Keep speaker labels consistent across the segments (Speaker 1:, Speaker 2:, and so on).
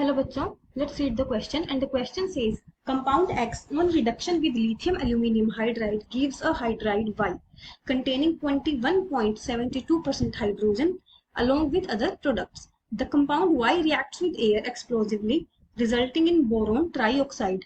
Speaker 1: Hello बच्चों, let's read the question and the question says compound X on reduction with lithium aluminum hydride gives a hydride Y containing 21.72% hydrogen along with other products. The compound Y reacts with air explosively resulting in boron trioxide.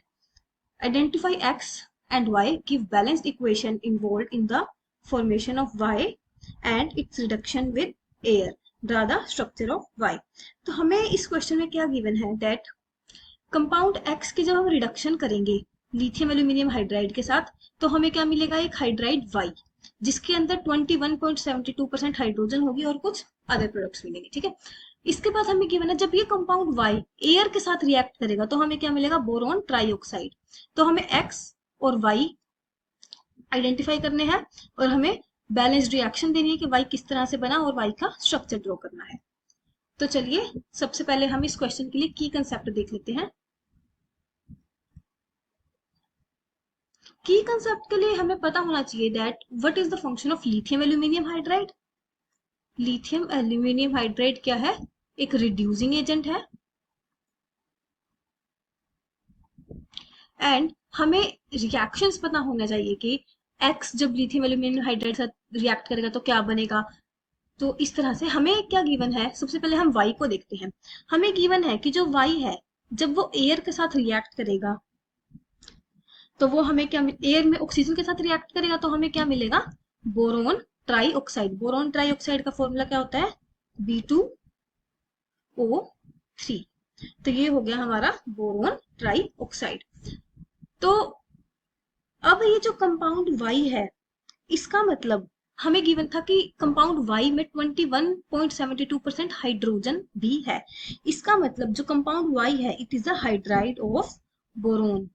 Speaker 1: Identify X and Y, give balanced equation involved in the formation of Y and its reduction with air. Draw the structure of Y. तो हमें इस question में क्या given है that compound X की जब हम reduction करेंगे लिथियम एल्यूमिनियम हाइड्राइड के साथ तो हमें क्या मिलेगा, एक हाइड्राइड Y जिसके अंदर 21.72% हाइड्रोजन होगी और कुछ अदर प्रोडक्ट्स मिलेंगे। ठीक है, इसके बाद हमें गिवन है जब ये कंपाउंड Y एयर के साथ रिएक्ट करेगा तो हमें क्या मिलेगा, बोरॉन ट्राइऑक्साइड। तो हमें X और Y आइडेंटिफाई करने हैं और हमें बैलेंस्ड रिएक्शन देनी है कि Y किस तरह से बना और Y का स्ट्रक्चर ड्रॉ करना है। तो चलिए सबसे पहले हम इस क्वेश्चन के लिए की कंसेप्ट देख लेते हैं। की कंसेप्ट के लिए हमें पता होना चाहिए that what is the function of lithium aluminium hydride. Lithium aluminium hydride क्या है, एक रिड्यूसिंग एजेंट है एंड हमें रिएक्शंस पता होना चाहिए कि X जब लिथियम एल्यूमिनियम हाइड्राइड साथ रिएक्ट करेगा तो क्या बनेगा। तो इस तरह से हमें क्या गिवन है, सबसे पहले हम Y को देखते हैं। हमें गिवन है कि जो Y है जब वो एयर के साथ रिएक्ट करेगा तो वो हमें क्या, एयर में ऑक्सीजन के साथ रिएक्ट करेगा तो हमें क्या मिलेगा, बोरोन ट्राइऑक्साइड। बोरोन ट्राइऑक्साइड का फॉर्मूला क्या होता है, B2O3। तो ये हो गया हमारा बोरोन ट्राइऑक्साइड। तो अब ये जो कंपाउंड Y है इसका मतलब हमें गिवन था कि कंपाउंड Y में 21.72% हाइड्रोजन भी है। इसका मतलब जो कंपाउंड Y है it is a hydride of boron,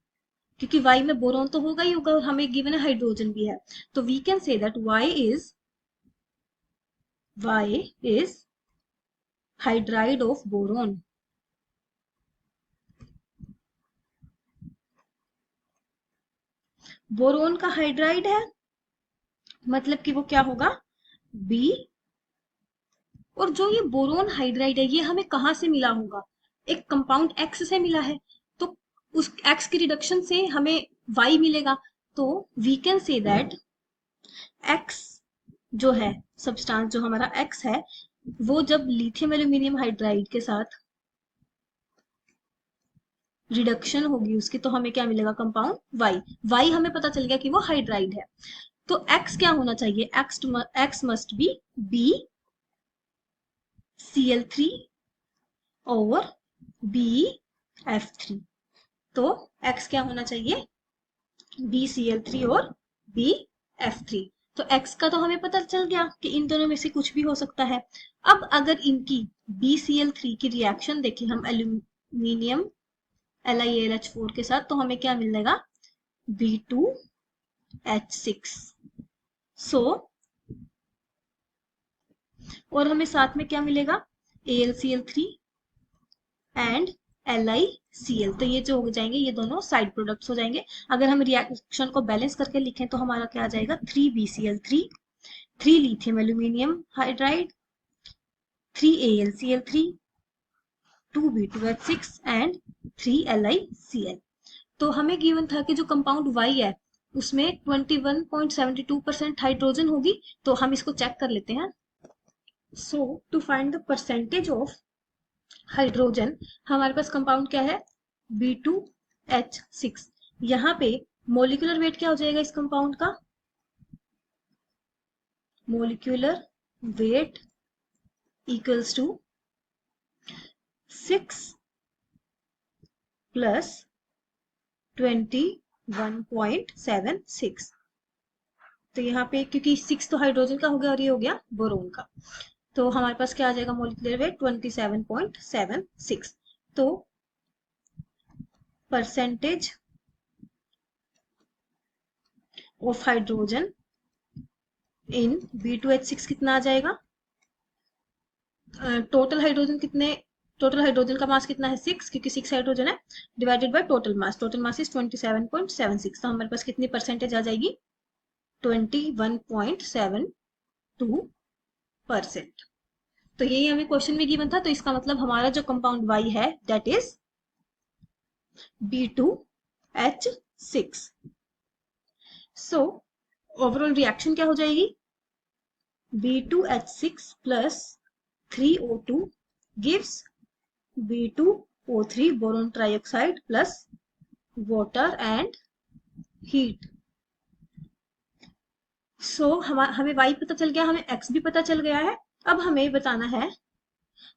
Speaker 1: क्योंकि Y में बोरोन तो होगा ही होगा और हमें गिवन है हाइड्रोजन भी है। तो we can say that Y is hydride of boron. Boron का हाइड्राइड है मतलब कि वो क्या होगा, B। और जो ये बोरोन हाइड्राइड है ये हमें कहां से मिला होगा, एक कंपाउंड X से मिला है। तो उस X की रिडक्शन से हमें Y मिलेगा। तो we can say that X जो है, सब्सटेंस जो हमारा X है वो जब लिथियम एल्यूमिनियम हाइड्राइड के साथ रिडक्शन होगी उसकी तो हमें क्या मिलेगा, कंपाउंड Y हमें पता चल गया कि वो हाइड्राइड है। तो X क्या होना चाहिए, X मस्ट बी BCl3 और BF3। तो X क्या होना चाहिए, BCl3 और BF3। तो X का तो हमें पता चल गया कि इन दोनों में से कुछ भी हो सकता है। अब अगर इनकी BCl3 की रिएक्शन देखें हम एल्यूमिनियम LiAlH4 के साथ तो हमें क्या मिलेगा, B2H6। सो और हमें साथ में क्या मिलेगा, AlCl3 एंड LiCl। तो ये जो हो जाएंगे ये दोनों साइड प्रोडक्ट्स हो जाएंगे। अगर हम रिएक्शन को बैलेंस करके लिखें तो हमारा क्या आ जाएगा, 3BCl3, 3 lithium aluminium hydride, 3AlCl3, 2B2H6 and 3LiCl। तो हमें गिवन था कि जो कंपाउंड Y है उसमें 21.72% हाइड्रोजन होगी। तो हम इसको चेक कर लेते हैं। So to find the percentage of hydrogen हमारे पास कंपाउंड क्या है, B2H6। यहाँ पे मोलिकुलर वेट क्या हो जाएगा इस कंपाउंड का, molecular weight equals to 6 plus 21.76। तो यहाँ पे क्योंकि 6 तो हाइड्रोजन का हो गया और ये हो गया बोरोन का, तो हमारे पास क्या आ जाएगा, मोलिकुलर वेट 27.76। तो percentage of hydrogen in B2H6 कितना आ जाएगा, टोटल हाइड्रोजन कितने, टोटल हाइड्रोजन का मास कितना है 6, क्योंकि 6 हाइड्रोजन है, divided by total mass is 27.76। तो हमारे पास कितनी परसेंटेज आ जाएगी, 21.72%। तो यही हमें क्वेश्चन में गिवन था, तो इसका मतलब हमारा जो कंपाउंड Y है that is B2H6। So overall reaction क्या हो जाएगी, B2H6 plus 3O2 gives B2O3 boron trioxide plus water and heat। हमें Y पता चल गया, हमें X भी पता चल गया है। अब हमें बताना है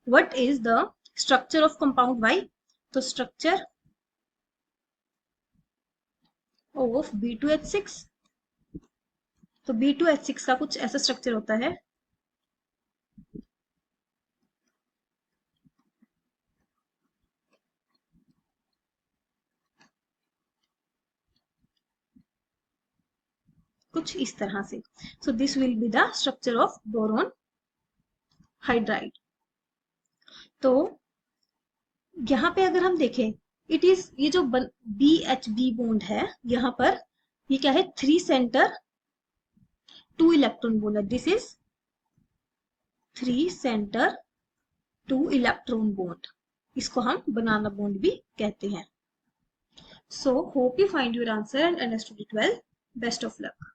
Speaker 1: what is the structure of compound Y। तो स्ट्रक्चर ऑफ B2H6, तो B2H6 का कुछ ऐसा स्ट्रक्चर होता है, कुछ इस तरह से। So this will be the structure of boron hydride. तो यहाँ पे अगर हम देखें, इट इज ये जो BHB बॉन्ड है यहाँ पर, ये क्या है, 3 सेंटर 2 इलेक्ट्रॉन बॉन्ड है। This is 3 centre 2 electron bond, इसको हम बनाना बॉन्ड भी कहते हैं। So hope you find your answer and understood it well. Best of luck.